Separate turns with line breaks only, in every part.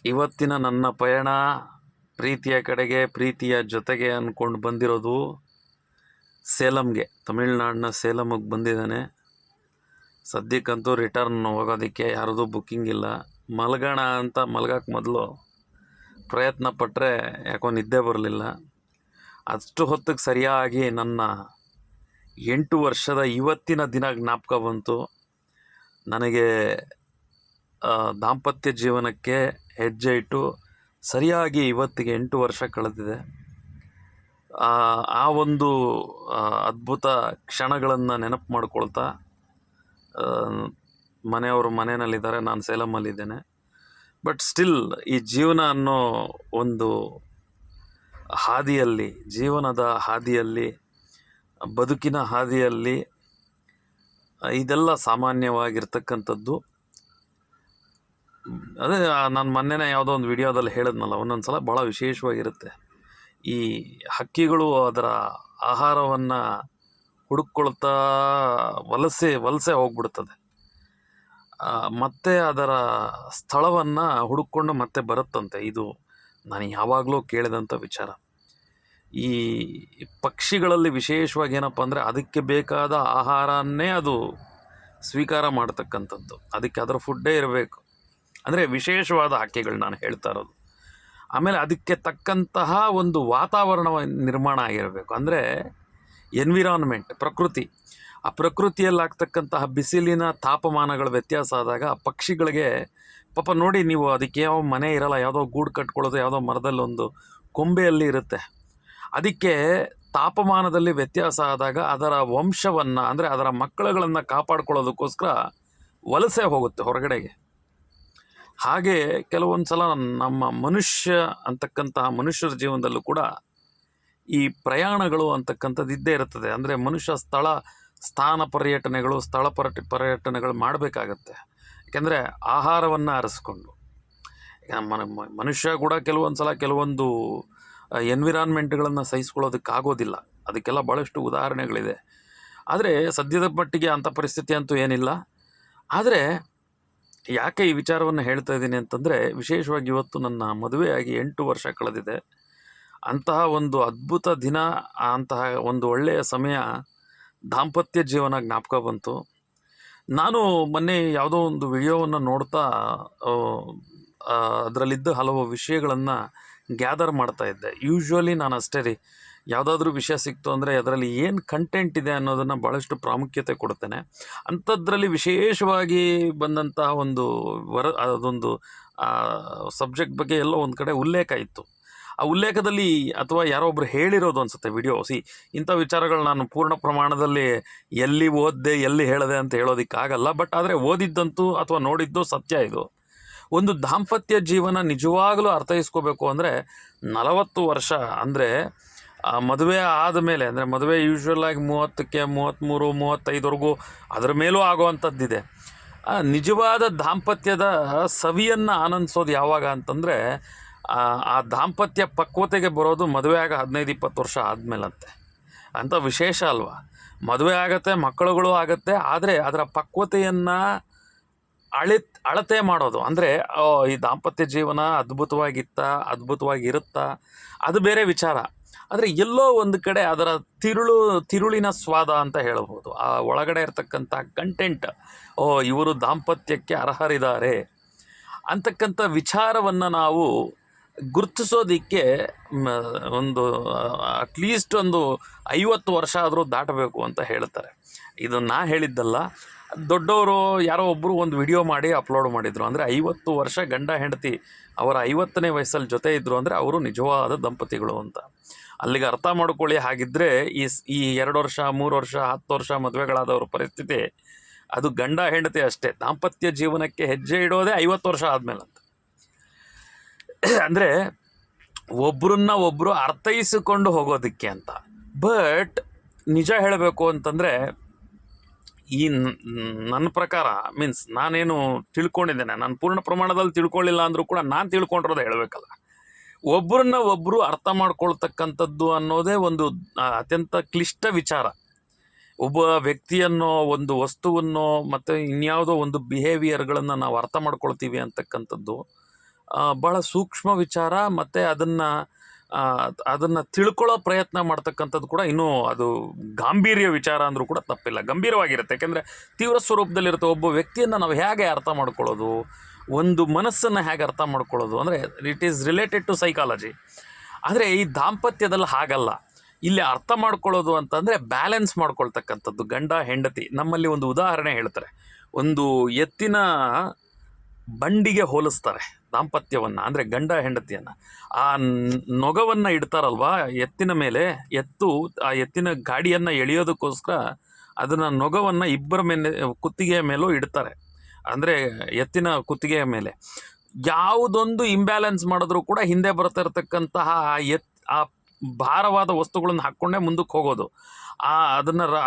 ಇವತ್ತಿನ ನನ್ನ ಪಯಣ ಪ್ರೀತಿಯ ಕಡೆಗೆ, ಪ್ರೀತಿಯ ಜೊತೆಗೆ ಅಂದ್ಕೊಂಡು ಬಂದಿರೋದು ಸೇಲಂಗೆ. ತಮಿಳ್ನಾಡಿನ ಸೇಲಮಿಗೆ ಬಂದಿದ್ದಾನೆ. ಸದ್ಯಕ್ಕಂತೂ ರಿಟರ್ನ್ ಹೋಗೋದಕ್ಕೆ ಯಾರದು ಬುಕ್ಕಿಂಗ್ ಇಲ್ಲ. ಮಲಗೋಣ ಅಂತ ಮಲಗಕ್ಕೆ ಮೊದಲು ಪ್ರಯತ್ನ ಪಟ್ಟರೆ ಯಾಕೋ ನಿದ್ದೆ ಬರಲಿಲ್ಲ. ಅಷ್ಟು ಹೊತ್ತಿಗೆ ಸರಿಯಾಗಿ ನನ್ನ 8 ವರ್ಷದ ಇವತ್ತಿನ ದಿನ ಜ್ಞಾಪಕ ಬಂತು. ನನಗೆ ದಾಂಪತ್ಯ ಜೀವನಕ್ಕೆ ಹೆಜ್ಜೆ ಇಟ್ಟು ಸರಿಯಾಗಿ ಇವತ್ತಿಗೆ 8 ವರ್ಷ ಕಳೆದಿದೆ. ಆ ಒಂದು ಅದ್ಭುತ ಕ್ಷಣಗಳನ್ನು ನೆನಪು ಮಾಡ್ಕೊಳ್ತಾ ಮನೆಯವರು ಮನೆಯಲ್ಲಿದ್ದಾರೆ, ನಾನು ಸೇಲಮಲ್ಲಿದ್ದೇನೆ. ಬಟ್ ಸ್ಟಿಲ್ ಈ ಜೀವನ ಅನ್ನೋ ಒಂದು ಹಾದಿಯಲ್ಲಿ, ಜೀವನದ ಹಾದಿಯಲ್ಲಿ, ಬದುಕಿನ ಹಾದಿಯಲ್ಲಿ ಇದೆಲ್ಲ ಸಾಮಾನ್ಯವಾಗಿರ್ತಕ್ಕಂಥದ್ದು. ಅದೇ ನಾನು ಮೊನ್ನೆನೇ ಯಾವುದೋ ಒಂದು ವಿಡಿಯೋದಲ್ಲಿ ಹೇಳಿದ್ನಲ್ಲ, ಒಂದೊಂದು ಸಲ ಭಾಳ ವಿಶೇಷವಾಗಿರುತ್ತೆ. ಈ ಹಕ್ಕಿಗಳು ಅದರ ಆಹಾರವನ್ನು ಹುಡುಕೊಳ್ತಾ ವಲಸೆ ಹೋಗ್ಬಿಡ್ತದೆ. ಮತ್ತೆ ಅದರ ಸ್ಥಳವನ್ನು ಹುಡುಕೊಂಡು ಮತ್ತೆ ಬರುತ್ತಂತೆ. ಇದು ನಾನು ಯಾವಾಗಲೂ ಕೇಳಿದಂಥ ವಿಚಾರ. ಈ ಪಕ್ಷಿಗಳಲ್ಲಿ ವಿಶೇಷವಾಗಿ ಏನಪ್ಪ ಅಂದರೆ, ಅದಕ್ಕೆ ಬೇಕಾದ ಆಹಾರನ್ನೇ ಅದು ಸ್ವೀಕಾರ ಮಾಡ್ತಕ್ಕಂಥದ್ದು. ಅದಕ್ಕೆ ಅದರ ಫುಡ್ಡೇ ಇರಬೇಕು. ಅಂದರೆ ವಿಶೇಷವಾದ ಹಕ್ಕಿಗಳು ನಾನು ಹೇಳ್ತಾ ಇರೋದು. ಆಮೇಲೆ ಅದಕ್ಕೆ ತಕ್ಕಂತಹ ಒಂದು ವಾತಾವರಣ ನಿರ್ಮಾಣ ಆಗಿರಬೇಕು. ಅಂದರೆ ಎನ್ವಿರಾನ್ಮೆಂಟ್, ಪ್ರಕೃತಿ. ಆ ಪ್ರಕೃತಿಯಲ್ಲಾಗ್ತಕ್ಕಂತಹ ಬಿಸಿಲಿನ ತಾಪಮಾನಗಳ ವ್ಯತ್ಯಾಸ ಆದಾಗ ಆ ಪಕ್ಷಿಗಳಿಗೆ ಪಾಪ ನೋಡಿ, ನೀವು ಅದಕ್ಕೆ ಯಾವ ಮನೆ ಇರಲ್ಲ, ಯಾವುದೋ ಗೂಡು ಕಟ್ಕೊಳ್ಳೋದು ಯಾವುದೋ ಮರದಲ್ಲಿ ಒಂದು ಕೊಂಬೆಯಲ್ಲಿ ಇರುತ್ತೆ. ಅದಕ್ಕೆ ತಾಪಮಾನದಲ್ಲಿ ವ್ಯತ್ಯಾಸ ಆದಾಗ ಅದರ ವಂಶವನ್ನು, ಅಂದರೆ ಅದರ ಮಕ್ಕಳುಗಳನ್ನು ಕಾಪಾಡ್ಕೊಳ್ಳೋದಕ್ಕೋಸ್ಕರ ವಲಸೆ ಹೋಗುತ್ತೆ ಹೊರಗಡೆಗೆ. ಹಾಗೆ ಕೆಲವೊಂದು ಸಲ ನಮ್ಮ ಮನುಷ್ಯರ ಜೀವನದಲ್ಲೂ ಕೂಡ ಈ ಪ್ರಯಾಣಗಳು ಅಂತಕ್ಕಂಥದ್ದು ಇದ್ದೇ ಇರ್ತದೆ. ಅಂದರೆ ಮನುಷ್ಯ ಸ್ಥಾನ ಪರ್ಯಟನೆಗಳು ಮಾಡಬೇಕಾಗತ್ತೆ. ಯಾಕೆಂದರೆ ಆಹಾರವನ್ನು ಅರಸ್ಕೊಂಡು ಮನುಷ್ಯ ಕೂಡ ಕೆಲವೊಂದು ಸಲ ಕೆಲವೊಂದು ಎನ್ವಿರಾನ್ಮೆಂಟ್ಗಳನ್ನು ಸಹಿಸ್ಕೊಳ್ಳೋದಕ್ಕಾಗೋದಿಲ್ಲ. ಅದಕ್ಕೆಲ್ಲ ಭಾಳಷ್ಟು ಉದಾಹರಣೆಗಳಿದೆ. ಆದರೆ ಸದ್ಯದ ಮಟ್ಟಿಗೆ ಅಂಥ ಪರಿಸ್ಥಿತಿ ಅಂತೂ ಏನಿಲ್ಲ. ಆದರೆ ಯಾಕೆ ಈ ವಿಚಾರವನ್ನು ಹೇಳ್ತಾ ಇದ್ದೀನಿ ಅಂತಂದರೆ, ವಿಶೇಷವಾಗಿ ಇವತ್ತು ನನ್ನ ಮದುವೆಯಾಗಿ 8 ವರ್ಷ ಕಳೆದಿದೆ. ಅಂತಹ ಒಂದು ಅದ್ಭುತ ದಿನ, ಅಂತಹ ಒಂದು ಒಳ್ಳೆಯ ಸಮಯ, ದಾಂಪತ್ಯ ಜೀವನ ಜ್ಞಾಪಕ ಬಂತು. ನಾನು ಮೊನ್ನೆ ಯಾವುದೋ ಒಂದು ವಿಡಿಯೋವನ್ನು ನೋಡ್ತಾ ಅದರಲ್ಲಿದ್ದ ಹಲವು ವಿಷಯಗಳನ್ನು ಗ್ಯಾದರ್ ಮಾಡ್ತಾ ಇದ್ದೆ. ಯೂಶ್ವಲಿ ನಾನು ಅಷ್ಟೇ ರೀ, ಯಾವುದಾದ್ರೂ ವಿಷಯ ಸಿಕ್ತು ಅಂದರೆ ಅದರಲ್ಲಿ ಏನು ಕಂಟೆಂಟ್ ಇದೆ ಅನ್ನೋದನ್ನು ಭಾಳಷ್ಟು ಪ್ರಾಮುಖ್ಯತೆ ಕೊಡ್ತೇನೆ. ಅಂಥದ್ರಲ್ಲಿ ವಿಶೇಷವಾಗಿ ಬಂದಂತಹ ಅದೊಂದು ಸಬ್ಜೆಕ್ಟ್ ಬಗ್ಗೆ ಎಲ್ಲೋ ಒಂದು ಕಡೆ ಉಲ್ಲೇಖ ಇತ್ತು. ಆ ಉಲ್ಲೇಖದಲ್ಲಿ ಅಥವಾ ಯಾರೋ ಒಬ್ರು ಹೇಳಿರೋದು ಅನಿಸುತ್ತೆ ವಿಡಿಯೋ. ಇಂಥ ವಿಚಾರಗಳು ನಾನು ಪೂರ್ಣ ಪ್ರಮಾಣದಲ್ಲಿ ಎಲ್ಲಿ ಓದಿದೆ ಎಲ್ಲಿ ಹೇಳಿದೆ ಅಂತ ಹೇಳೋದಕ್ಕಾಗಲ್ಲ. ಬಟ್ ಆದರೆ ಓದಿದ್ದಂತೂ ಅಥವಾ ನೋಡಿದ್ದು ಸತ್ಯ. ಇದು ಒಂದು ದಾಂಪತ್ಯ ಜೀವನ ನಿಜವಾಗಲೂ ಅರ್ಥೈಸ್ಕೋಬೇಕು ಅಂದರೆ 40 ವರ್ಷ, ಅಂದರೆ ಮದುವೆ ಆದಮೇಲೆ, ಅಂದರೆ ಮದುವೆ ಯೂಶ್ವಲಾಗಿ 30ಕ್ಕೆ 33, 35ವರೆಗೂ ಅದರ ಮೇಲೂ ಆಗೋವಂಥದ್ದಿದೆ. ನಿಜವಾದ ದಾಂಪತ್ಯದ ಸವಿಯನ್ನು ಆನಂದಿಸೋದು ಯಾವಾಗ ಅಂತಂದರೆ, ಆ ದಾಂಪತ್ಯ ಪಕ್ವತೆಗೆ ಬರೋದು ಮದುವೆ ಆಗ 15-20 ವರ್ಷ ಆದಮೇಲಂತೆ. ಅಂಥ ವಿಶೇಷ ಅಲ್ವಾ? ಮದುವೆ ಆಗತ್ತೆ, ಮಕ್ಕಳುಗಳು ಆಗತ್ತೆ, ಆದರೆ ಅದರ ಪಕ್ವತೆಯನ್ನು ಅಳತೆ ಮಾಡೋದು, ಅಂದರೆ ಈ ದಾಂಪತ್ಯ ಜೀವನ ಅದ್ಭುತವಾಗಿರುತ್ತಾ ಅದು ಬೇರೆ ವಿಚಾರ. ಆದರೆ ಎಲ್ಲೋ ಒಂದು ಕಡೆ ಅದರ ತಿರುಳಿನ ಸ್ವಾದ ಅಂತ ಹೇಳಬಹುದು. ಆ ಒಳಗಡೆ ಇರತಕ್ಕಂಥ ಕಂಟೆಂಟ್, ಇವರು ದಾಂಪತ್ಯಕ್ಕೆ ಅರ್ಹರಿದ್ದಾರೆ ಅಂತಕ್ಕಂಥ ವಿಚಾರವನ್ನು ನಾವು ಗುರುತಿಸೋದಕ್ಕೆ ಒಂದು ಅಟ್ಲೀಸ್ಟ್ ಒಂದು 50 ವರ್ಷ ಆದರೂ ದಾಟಬೇಕು ಅಂತ ಹೇಳ್ತಾರೆ. ಇದು ನಾ ಹೇಳಿದ್ದಲ್ಲ, ದೊಡ್ಡವರು ಯಾರೋ ಒಬ್ಬರು ಒಂದು ವಿಡಿಯೋ ಮಾಡಿ ಅಪ್ಲೋಡ್ ಮಾಡಿದರು. ಅಂದರೆ 50 ವರ್ಷ ಗಂಡ ಹೆಂಡತಿ ಅವರ 50ನೇ ವಯಸ್ಸಲ್ಲಿ ಜೊತೆ ಇದ್ದರು ಅಂದರೆ ಅವರು ನಿಜವಾದ ದಂಪತಿಗಳು ಅಂತ. ಅಲ್ಲಿಗೆ ಅರ್ಥ ಮಾಡ್ಕೊಳ್ಳಿ. ಹಾಗಿದ್ದರೆ ಈ 2 ವರ್ಷ 3 ವರ್ಷ 10 ವರ್ಷ ಮದುವೆಗಳಾದವ್ರ ಪರಿಸ್ಥಿತಿ, ಅದು ಗಂಡ ಹೆಂಡತಿ ಅಷ್ಟೇ. ದಾಂಪತ್ಯ ಜೀವನಕ್ಕೆ ಹೆಜ್ಜೆ ಇಡೋದೇ 50 ವರ್ಷ ಆದಮೇಲೆ ಅಂತ. ಅಂದರೆ ಒಬ್ಬರು ಅರ್ಥೈಸಿಕೊಂಡು ಹೋಗೋದಕ್ಕೆ ಅಂತ. ಬಟ್ ನಿಜ ಹೇಳಬೇಕು ಅಂತಂದರೆ, ಈ ನನ್ನ ಪ್ರಕಾರ ಮೀನ್ಸ್ ನಾನೇನು ತಿಳ್ಕೊಂಡಿದ್ದೇನೆ, ನಾನು ಪೂರ್ಣ ಪ್ರಮಾಣದಲ್ಲಿ ತಿಳ್ಕೊಳ್ಳಿಲ್ಲ ಅಂದರೂ ಕೂಡ ನಾನು ತಿಳ್ಕೊಂಡಿರೋದು ಹೇಳಬೇಕಲ್ಲ. ಒಬ್ಬರು ಅರ್ಥ ಮಾಡ್ಕೊಳ್ತಕ್ಕಂಥದ್ದು ಅನ್ನೋದೇ ಒಂದು ಅತ್ಯಂತ ಕ್ಲಿಷ್ಟ ವಿಚಾರ. ಒಬ್ಬ ವ್ಯಕ್ತಿಯನ್ನೋ, ಒಂದು ವಸ್ತುವನ್ನೋ, ಮತ್ತು ಇನ್ಯಾವುದೋ ಒಂದು ಬಿಹೇವಿಯರ್ಗಳನ್ನು ನಾವು ಅರ್ಥ ಮಾಡ್ಕೊಳ್ತೀವಿ ಅಂತಕ್ಕಂಥದ್ದು ಭಾಳ ಸೂಕ್ಷ್ಮ ವಿಚಾರ, ಮತ್ತು ಅದನ್ನು ತಿಳ್ಕೊಳ್ಳೋ ಪ್ರಯತ್ನ ಮಾಡ್ತಕ್ಕಂಥದ್ದು ಕೂಡ ಇನ್ನೂ ಅದು ಗಾಂಭೀರ್ಯ ವಿಚಾರ ಅಂದರೂ ಕೂಡ ತಪ್ಪಿಲ್ಲ, ಗಂಭೀರವಾಗಿರುತ್ತೆ. ಯಾಕೆಂದರೆ ತೀವ್ರ ಸ್ವರೂಪದಲ್ಲಿರುತ್ತೆ. ಒಬ್ಬ ವ್ಯಕ್ತಿಯನ್ನು ನಾವು ಹೇಗೆ ಅರ್ಥ ಮಾಡ್ಕೊಳ್ಳೋದು, ಒಂದು ಮನಸ್ಸನ್ನು ಹೇಗೆ ಅರ್ಥ ಮಾಡ್ಕೊಳ್ಳೋದು ಅಂದರೆ it is related to psychology. ಆದರೆ ಈ ದಾಂಪತ್ಯದಲ್ಲಿ ಹಾಗಲ್ಲ. ಇಲ್ಲಿ ಅರ್ಥ ಮಾಡ್ಕೊಳ್ಳೋದು ಅಂತಂದರೆ ಬ್ಯಾಲೆನ್ಸ್ ಮಾಡ್ಕೊಳ್ತಕ್ಕಂಥದ್ದು. ಗಂಡ ಹೆಂಡತಿ, ನಮ್ಮಲ್ಲಿ ಒಂದು ಉದಾಹರಣೆ ಹೇಳ್ತಾರೆ. ಒಂದು ಎತ್ತಿನ ಬಂಡಿಗೆ ಹೋಲಿಸ್ತಾರೆ ದಾಂಪತ್ಯವನ್ನು, ಅಂದರೆ ಗಂಡ ಹೆಂಡತಿಯನ್ನು. ಆ ನೊಗವನ್ನು ಇಡ್ತಾರಲ್ವ ಎತ್ತಿನ ಮೇಲೆ, ಆ ಎತ್ತಿನ ಗಾಡಿಯನ್ನು ಎಳೆಯೋದಕ್ಕೋಸ್ಕರ ಅದನ್ನು ನೊಗವನ್ನು ಇಬ್ಬರ ಮೇಲೆ ಕುತ್ತಿಗೆಯ ಮೇಲೂ ಇಡ್ತಾರೆ, ಅಂದರೆ ಎತ್ತಿನ ಕುತ್ತಿಗೆಯ ಮೇಲೆ. ಯಾವುದೊಂದು ಇಂಬ್ಯಾಲೆನ್ಸ್ ಮಾಡಿದ್ರೂ ಕೂಡ ಹಿಂದೆ ಬರ್ತಾ ಇರತಕ್ಕಂತಹ ಆ ಭಾರವಾದ ವಸ್ತುಗಳನ್ನು ಹಾಕ್ಕೊಂಡೇ ಮುಂದಕ್ಕೆ ಹೋಗೋದು.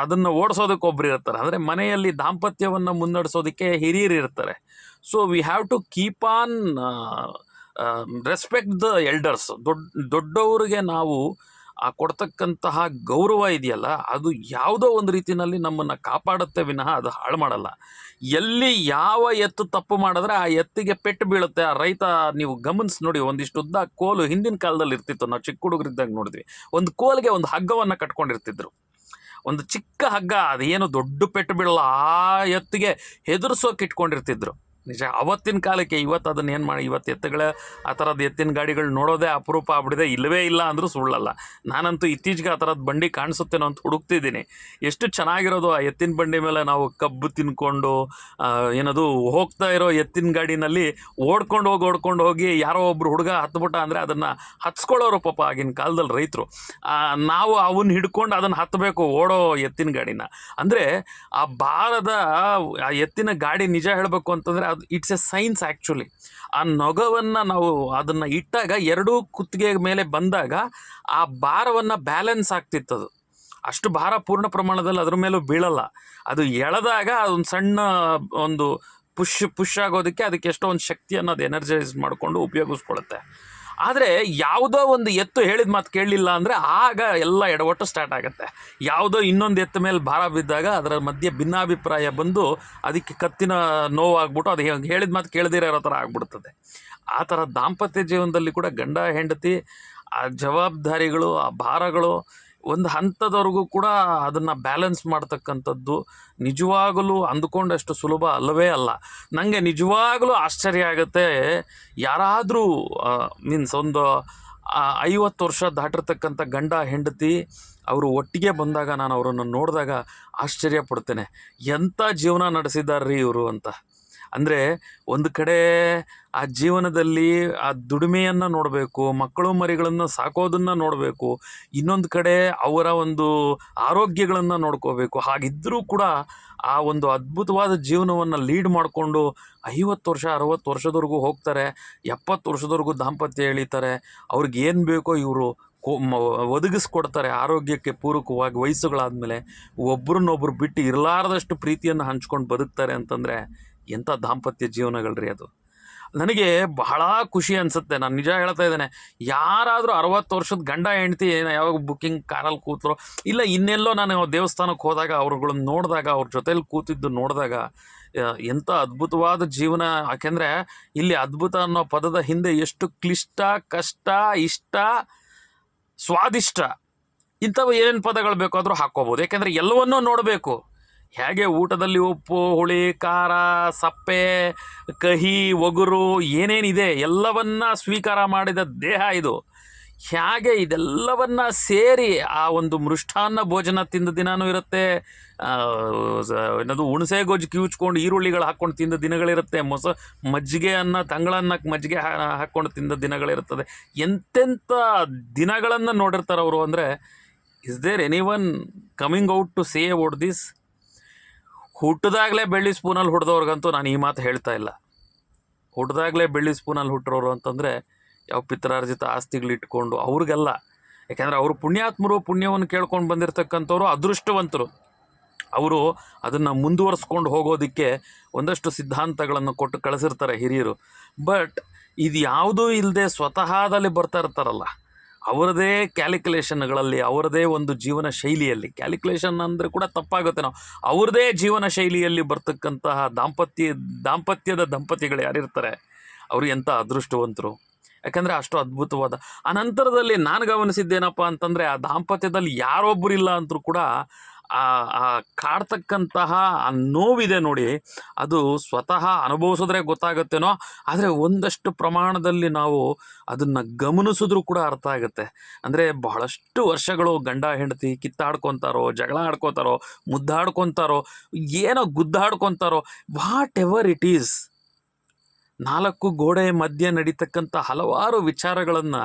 ಅದನ್ನು ಓಡಿಸೋದಕ್ಕೆ ಒಬ್ರು ಇರ್ತಾರೆ. ಅಂದರೆ ಮನೆಯಲ್ಲಿ ದಾಂಪತ್ಯವನ್ನು ಮುನ್ನಡೆಸೋದಕ್ಕೆ ಹಿರಿಯರು ಇರ್ತಾರೆ. So we have to keep on respect the elders. ದೊಡ್ಡವರಿಗೆ ನಾವು ಕೊಡ್ತಕ್ಕಂತಹ ಗೌರವ ಇದೆಯಲ್ಲ, ಅದು ಯಾವುದೋ ಒಂದು ರೀತಿಯಲ್ಲಿ ನಮ್ಮನ್ನು ಕಾಪಾಡುತ್ತೆ ವಿನಃ ಅದು ಹಾಳು ಮಾಡಲ್ಲ. ಎಲ್ಲಿ ಯಾವ ಎತ್ತು ತಪ್ಪು ಮಾಡಿದ್ರೆ ಆ ಎತ್ತಿಗೆ ಪೆಟ್ಟು ಬೀಳುತ್ತೆ. ಆ ರೈತ, ನೀವು ಗಮನಿಸಿ ನೋಡಿ, ಒಂದಿಷ್ಟು ಉದ್ದ ಕೋಲು ಹಿಂದಿನ ಕಾಲದಲ್ಲಿ ಇರ್ತಿತ್ತು. ನಾವು ಚಿಕ್ಕ ಹುಡುಗರಿದ್ದಾಗ ನೋಡಿದ್ವಿ. ಒಂದು ಕೋಲಿಗೆ ಒಂದು ಹಗ್ಗವನ್ನು ಕಟ್ಕೊಂಡಿರ್ತಿದ್ರು, ಒಂದು ಚಿಕ್ಕ ಹಗ್ಗ. ಅದೇನು ದೊಡ್ಡ ಪೆಟ್ಟು ಬೀಳಲ್ಲ, ಆ ಎತ್ತಿಗೆ ಹೆದರ್ಸೋಕೆ ಇಟ್ಕೊಂಡಿರ್ತಿದ್ರು. ನಿಜ, ಅವತ್ತಿನ ಕಾಲಕ್ಕೆ. ಇವತ್ತು ಅದನ್ನು ಏನು ಮಾಡಿ, ಇವತ್ತು ಆ ಥರದ್ದು ಎತ್ತಿನ ಗಾಡಿಗಳು ನೋಡೋದೇ ಅಪರೂಪ ಆಗ್ಬಿಡಿದೆ. ಇಲ್ಲವೇ ಇಲ್ಲ ಅಂದರೂ ಸುಳ್ಳಲ್ಲ. ನಾನಂತೂ ಇತ್ತೀಚೆಗೆ ಆ ಥರದ್ದು ಬಂಡಿ ಕಾಣಿಸುತ್ತೇನೋ ಅಂತ ಹುಡುಕ್ತಿದ್ದೀನಿ. ಎಷ್ಟು ಚೆನ್ನಾಗಿರೋದು ಆ ಎತ್ತಿನ ಬಂಡಿ ಮೇಲೆ ನಾವು ಕಬ್ಬು ತಿನ್ಕೊಂಡು, ಏನದು ಹೋಗ್ತಾ ಇರೋ ಎತ್ತಿನ ಗಾಡಿನಲ್ಲಿ ಓಡ್ಕೊಂಡು ಹೋಗಿ ಯಾರೋ ಒಬ್ಬರು ಹುಡುಗ ಹತ್ಬಿಟ್ಟ ಅಂದರೆ ಅದನ್ನು ಹತ್ಸ್ಕೊಳ್ಳೋರು ಪಾಪ ಆಗಿನ ಕಾಲದಲ್ಲಿ ರೈತರು. ನಾವು ಅವನ್ನ ಹಿಡ್ಕೊಂಡು ಅದನ್ನು ಹತ್ತಬೇಕು, ಓಡೋ ಎತ್ತಿನ ಗಾಡಿನ. ಅಂದರೆ ಆ ಭಾರದ ಆ ಎತ್ತಿನ ಗಾಡಿ, ನಿಜ ಹೇಳಬೇಕು ಅಂತಂದರೆ ಇಟ್ಸ್ ಎ ಸೈನ್ಸ್ ಆ್ಯಕ್ಚುಲಿ. ಆ ನೊಗವನ್ನು ನಾವು ಅದನ್ನು ಇಟ್ಟಾಗ ಎರಡೂ ಕುತ್ತಿಗೆ ಮೇಲೆ ಬಂದಾಗ ಆ ಭಾರವನ್ನು ಬ್ಯಾಲೆನ್ಸ್ ಆಗ್ತಿತ್ತದು. ಅಷ್ಟು ಭಾರ ಪೂರ್ಣ ಪ್ರಮಾಣದಲ್ಲಿ ಅದ್ರ ಮೇಲೂ ಬೀಳಲ್ಲ. ಅದು ಎಳೆದಾಗ ಅದೊಂದು ಸಣ್ಣ ಒಂದು ಪುಷ್ ಆಗೋದಕ್ಕೆ ಅದಕ್ಕೆ ಎಷ್ಟೋ ಒಂದು ಶಕ್ತಿ ಅನ್ನೋದು ಎನರ್ಜೈಸ್ ಮಾಡಿಕೊಂಡು ಉಪಯೋಗಿಸ್ಕೊಳ್ಳುತ್ತೆ. ಆದರೆ ಯಾವುದೋ ಒಂದು ಎತ್ತು ಹೇಳಿದ ಮಾತು ಕೇಳಲಿಲ್ಲ ಅಂದರೆ ಆಗ ಎಲ್ಲ ಎಡವಟ್ಟು ಸ್ಟಾರ್ಟ್ ಆಗುತ್ತೆ. ಯಾವುದೋ ಇನ್ನೊಂದು ಎತ್ತ ಮೇಲೆ ಭಾರ ಬಿದ್ದಾಗ ಅದರ ಮಧ್ಯೆ ಭಿನ್ನಾಭಿಪ್ರಾಯ ಬಂದು ಅದಕ್ಕೆ ಕತ್ತಿನ ನೋವಾಗ್ಬಿಟ್ಟು ಅದು ಹೇಳಿದ ಮಾತು ಕೇಳದಿರೋ ಥರ ಆಗ್ಬಿಡ್ತದೆ. ಆ ಥರ ದಾಂಪತ್ಯ ಜೀವನದಲ್ಲಿ ಕೂಡ ಗಂಡ ಹೆಂಡತಿ ಆ ಜವಾಬ್ದಾರಿಗಳು, ಆ ಭಾರಗಳು ಒಂದು ಹಂತದವರೆಗೂ ಕೂಡ ಅದನ್ನು ಬ್ಯಾಲೆನ್ಸ್ ಮಾಡ್ತಕ್ಕಂಥದ್ದು ನಿಜವಾಗಲೂ ಅಂದುಕೊಂಡಷ್ಟು ಸುಲಭ ಅಲ್ಲವೇ ಅಲ್ಲ. ನನಗೆ ನಿಜವಾಗಲೂ ಆಶ್ಚರ್ಯ ಆಗುತ್ತೆ. ಯಾರಾದರೂ ಒಂದು 50 ವರ್ಷ ದಾಟಿರ್ತಕ್ಕಂಥ ಗಂಡ ಹೆಂಡತಿ ಅವರು ಒಟ್ಟಿಗೆ ಬಂದಾಗ ನಾನು ಅವರನ್ನು ನೋಡಿದಾಗ ಆಶ್ಚರ್ಯ ಪಡ್ತೇನೆ. ಎಂಥ ಜೀವನ ನಡೆಸಿದಾರ್ರೀ ಇವರು ಅಂತ. ಅಂದರೆ ಒಂದು ಕಡೆ ಆ ಜೀವನದಲ್ಲಿ ಆ ದುಡಿಮೆಯನ್ನು ನೋಡಬೇಕು, ಮಕ್ಕಳು ಮರಿಗಳನ್ನು ಸಾಕೋದನ್ನು ನೋಡಬೇಕು, ಇನ್ನೊಂದು ಕಡೆ ಅವರ ಒಂದು ಆರೋಗ್ಯಗಳನ್ನು ನೋಡ್ಕೋಬೇಕು. ಹಾಗಿದ್ದರೂ ಕೂಡ ಆ ಒಂದು ಅದ್ಭುತವಾದ ಜೀವನವನ್ನು ಲೀಡ್ ಮಾಡಿಕೊಂಡು 50 ವರ್ಷ 60 ವರ್ಷದವರೆಗೂ ಹೋಗ್ತಾರೆ, 70 ವರ್ಷದವರೆಗೂ ದಾಂಪತ್ಯ ಎಳೀತಾರೆ. ಅವ್ರಿಗೆ ಏನು ಬೇಕೋ ಇವರು ಒದಗಿಸ್ಕೊಡ್ತಾರೆ ಆರೋಗ್ಯಕ್ಕೆ ಪೂರಕವಾಗಿ. ವಯಸ್ಸುಗಳಾದಮೇಲೆ ಒಬ್ರನ್ನೊಬ್ರು ಬಿಟ್ಟು ಇರಲಾರದಷ್ಟು ಪ್ರೀತಿಯನ್ನು ಹಂಚ್ಕೊಂಡು ಬದುಕ್ತಾರೆ ಅಂತಂದರೆ ಎಂಥ ದಾಂಪತ್ಯ ಜೀವನಗಳ್ರಿ ಅದು. ನನಗೆ ಬಹಳ ಖುಷಿ ಅನಿಸುತ್ತೆ. ನಾನು ನಿಜ ಹೇಳ್ತಾ ಇದ್ದೇನೆ, ಯಾರಾದರೂ 60 ವರ್ಷದ ಗಂಡ ಹೆಂಡ್ತಿ ಯಾವಾಗ ಬುಕ್ಕಿಂಗ್ ಕಾರಲ್ಲಿ ಕೂತರೋ ಇಲ್ಲ ಇನ್ನೆಲ್ಲೋ ನಾನು ದೇವಸ್ಥಾನಕ್ಕೆ ಹೋದಾಗ ಅವ್ರುಗಳನ್ನ ನೋಡಿದಾಗ, ಅವ್ರ ಜೊತೇಲಿ ಕೂತಿದ್ದು ನೋಡಿದಾಗ ಎಂಥ ಅದ್ಭುತವಾದ ಜೀವನ. ಯಾಕೆಂದರೆ ಇಲ್ಲಿ ಅದ್ಭುತ ಅನ್ನೋ ಪದದ ಹಿಂದೆ ಎಷ್ಟು ಕ್ಲಿಷ್ಟ, ಕಷ್ಟ, ಇಷ್ಟ, ಸ್ವಾದಿಷ್ಟ ಇಂಥವು ಏನೇನು ಪದಗಳು ಬೇಕಾದರೂ ಹಾಕ್ಕೋಬೋದು. ಯಾಕೆಂದರೆ ಎಲ್ಲವನ್ನೂ ನೋಡಬೇಕು. ಹೇಗೆ ಊಟದಲ್ಲಿ ಉಪ್ಪು, ಹುಳಿ, ಖಾರ, ಸಪ್ಪೆ, ಕಹಿ, ಒಗುರು ಏನೇನಿದೆ ಎಲ್ಲವನ್ನ ಸ್ವೀಕಾರ ಮಾಡಿದ ದೇಹ ಇದು. ಹೇಗೆ ಇದೆಲ್ಲವನ್ನ ಸೇರಿ ಆ ಒಂದು ಮೃಷ್ಟಾನ್ನ ಭೋಜನ ತಿಂದ ದಿನವೂ ಇರುತ್ತೆ. ಏನದು ಹುಣಸೆ ಗೊಜ್ಜು ಕಿವುಚ್ಕೊಂಡು ಈರುಳ್ಳಿಗಳು ಹಾಕ್ಕೊಂಡು ತಿಂದ ದಿನಗಳಿರುತ್ತೆ. ಮಜ್ಜಿಗೆಯನ್ನು ತಂಗಳನ್ನಕ್ಕೆ ಮಜ್ಜಿಗೆ ಹಾಕ್ಕೊಂಡು ತಿಂದ ದಿನಗಳಿರುತ್ತದೆ. ಎಂತೆಂಥ ದಿನಗಳನ್ನು ನೋಡಿರ್ತಾರೆ ಅವರು. ಅಂದರೆ is there any one coming out to say about this? ಹುಟ್ಟಿದಾಗಲೇ ಬೆಳ್ಳಿ ಸ್ಪೂನಲ್ಲಿ ಹುಟ್ಟಿದವ್ರಿಗಂತೂ ನಾನು ಈ ಮಾತು ಹೇಳ್ತಾ ಇಲ್ಲ. ಹುಟ್ಟಿದಾಗಲೇ ಬೆಳ್ಳಿ ಸ್ಪೂನಲ್ಲಿ ಹುಟ್ಟಿರೋರು ಅಂತಂದರೆ ಯಾವ ಪಿತ್ರಾರ್ಜಿತ ಆಸ್ತಿಗಳಿಟ್ಕೊಂಡು ಅವ್ರಿಗೆಲ್ಲ, ಯಾಕೆಂದರೆ ಅವರು ಪುಣ್ಯಾತ್ಮರು, ಪುಣ್ಯವನ್ನು ಕೇಳ್ಕೊಂಡು ಬಂದಿರತಕ್ಕಂಥವ್ರು ಅದೃಷ್ಟವಂತರು. ಅವರು ಅದನ್ನು ಮುಂದುವರಿಸ್ಕೊಂಡು ಹೋಗೋದಕ್ಕೆ ಒಂದಷ್ಟು ಸಿದ್ಧಾಂತಗಳನ್ನು ಕೊಟ್ಟು ಕಳಿಸಿರ್ತಾರೆ ಹಿರಿಯರು. ಬಟ್ ಇದು ಯಾವುದೂ ಇಲ್ಲದೆ ಸ್ವತಃದಲ್ಲಿ ಬರ್ತಾ ಇರ್ತಾರಲ್ಲ ಅವರದೇ ಕ್ಯಾಲ್ಕುಲೇಷನ್ಗಳಲ್ಲಿ, ಅವರದೇ ಒಂದು ಜೀವನ ಶೈಲಿಯಲ್ಲಿ, ಕ್ಯಾಲ್ಕುಲೇಷನ್ ಅಂದರೆ ಕೂಡ ತಪ್ಪಾಗುತ್ತೆ, ನಾವು ಅವ್ರದ್ದೇ ಜೀವನ ಶೈಲಿಯಲ್ಲಿ ಬರ್ತಕ್ಕಂತಹ ದಾಂಪತ್ಯದ ದಂಪತಿಗಳು ಯಾರಿರ್ತಾರೆ ಅವರು ಎಂಥ ಅದೃಷ್ಟವಂತರು. ಯಾಕಂದರೆ ಅಷ್ಟು ಅದ್ಭುತವಾದ ಅನಂತರದಲ್ಲಿ ನಾನು ಗಮನಿಸಿದ್ದೇನಪ್ಪ ಅಂತಂದರೆ, ಆ ದಾಂಪತ್ಯದಲ್ಲಿ ಯಾರೊಬ್ಬರಿಲ್ಲ ಅಂತರೂ ಕೂಡ ಆ ಕಾಡ್ತಕ್ಕಂತಹ ಆ ನೋವಿದೆ ನೋಡಿ, ಅದು ಸ್ವತಃ ಅನುಭವಿಸಿದ್ರೆ ಗೊತ್ತಾಗುತ್ತೇನೋ, ಆದರೆ ಒಂದಷ್ಟು ಪ್ರಮಾಣದಲ್ಲಿ ನಾವು ಅದನ್ನು ಗಮನಿಸಿದ್ರೂ ಕೂಡ ಅರ್ಥ ಆಗುತ್ತೆ. ಅಂದರೆ ಬಹಳಷ್ಟು ವರ್ಷಗಳು ಗಂಡ ಹೆಂಡತಿ ಕಿತ್ತಾಡ್ಕೊತಾರೋ, ಜಗಳ ಆಡ್ಕೋತಾರೋ, ಮುದ್ದಾಡ್ಕೊತಾರೋ, ಏನೋ ಗುದ್ದಾಡ್ಕೊತಾರೋ, ವಾಟ್ ಎವರ್ ಇಟ್ ಈಸ್, ನಾಲ್ಕು ಗೋಡೆ ಮಧ್ಯೆ ನಡೀತಕ್ಕಂಥ ಹಲವಾರು ವಿಚಾರಗಳನ್ನು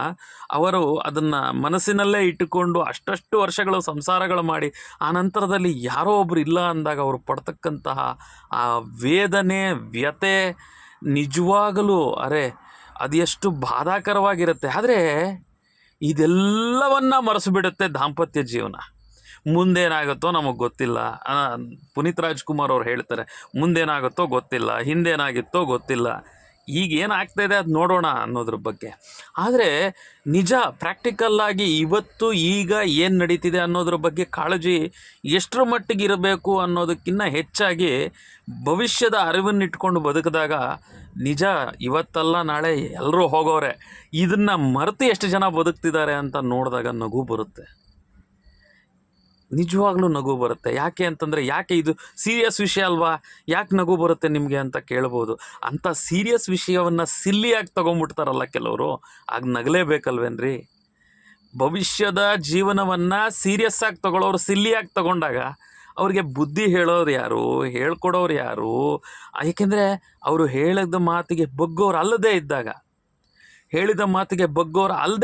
ಅವರು ಅದನ್ನು ಮನಸ್ಸಿನಲ್ಲೇ ಇಟ್ಟುಕೊಂಡು ಅಷ್ಟಷ್ಟು ವರ್ಷಗಳು ಸಂಸಾರಗಳು ಮಾಡಿ ಆ ನಂತರದಲ್ಲಿ ಯಾರೋ ಒಬ್ಬರು ಇಲ್ಲ ಅಂದಾಗ ಅವರು ಪಡ್ತಕ್ಕಂತಹ ಆ ವೇದನೆ, ವ್ಯಥೆ ನಿಜವಾಗಲೂ ಅದು ಎಷ್ಟು ಬಾಧಾಕರವಾಗಿರುತ್ತೆ. ಆದರೆ ಇದೆಲ್ಲವನ್ನ ಮರೆಸಿಬಿಡುತ್ತೆ ದಾಂಪತ್ಯ ಜೀವನ. ಮುಂದೇನಾಗುತ್ತೋ ನಮಗೆ ಗೊತ್ತಿಲ್ಲ. ಪುನೀತ್ ರಾಜ್ಕುಮಾರ್ ಅವ್ರು ಹೇಳ್ತಾರೆ, ಮುಂದೇನಾಗುತ್ತೋ ಗೊತ್ತಿಲ್ಲ, ಹಿಂದೇನಾಗಿತ್ತೋ ಗೊತ್ತಿಲ್ಲ, ಈಗೇನಾಗ್ತಾಯಿದೆ ಅದು ನೋಡೋಣ ಅನ್ನೋದ್ರ ಬಗ್ಗೆ. ಆದರೆ ನಿಜ ಪ್ರಾಕ್ಟಿಕಲ್ಲಾಗಿ ಇವತ್ತು ಈಗ ಏನು ನಡೀತಿದೆ ಅನ್ನೋದ್ರ ಬಗ್ಗೆ ಕಾಳಜಿ ಎಷ್ಟರ ಮಟ್ಟಿಗೆ ಇರಬೇಕು ಅನ್ನೋದಕ್ಕಿಂತ ಹೆಚ್ಚಾಗಿ ಭವಿಷ್ಯದ ಅರಿವನ್ನಿಟ್ಕೊಂಡು ಬದುಕಿದಾಗ ನಿಜ ಇವತ್ತಲ್ಲ ನಾಳೆ ಎಲ್ಲರೂ ಹೋಗೋರೆ, ಇದನ್ನು ಮರೆತು ಎಷ್ಟು ಜನ ಬದುಕ್ತಿದ್ದಾರೆ ಅಂತ ನೋಡಿದಾಗ ನಗು ಬರುತ್ತೆ, ನಿಜವಾಗ್ಲೂ ನಗು ಬರುತ್ತೆ. ಯಾಕೆ ಅಂತಂದರೆ, ಯಾಕೆ ಇದು ಸೀರಿಯಸ್ ವಿಷಯ ಅಲ್ವಾ, ಯಾಕೆ ನಗು ಬರುತ್ತೆ ನಿಮಗೆ ಅಂತ ಕೇಳ್ಬೋದು. ಅಂಥ ಸೀರಿಯಸ್ ವಿಷಯವನ್ನು ಸಿಲ್ಲಿಯಾಗಿ ತೊಗೊಂಬಿಡ್ತಾರಲ್ಲ ಕೆಲವರು, ಆಗ ನಗಲೇಬೇಕಲ್ವೇನ್ರಿ. ಭವಿಷ್ಯದ ಜೀವನವನ್ನು ಸೀರಿಯಸ್ಸಾಗಿ ತೊಗೊಳ್ಳೋರು ಸಿಲ್ಲಿಯಾಗಿ ತೊಗೊಂಡಾಗ ಅವ್ರಿಗೆ ಬುದ್ಧಿ ಹೇಳೋರು ಯಾರು, ಹೇಳ್ಕೊಡೋರು ಯಾರು? ಏಕೆಂದರೆ ಅವರು ಹೇಳಿದ ಮಾತಿಗೆ ಬಗ್ಗೋರು ಅಲ್ಲದೇ ಇದ್ದಾಗ, ಹೇಳಿದ ಮಾತಿಗೆ ಬಗ್ಗೋರು ಅಲ್ಲದೆ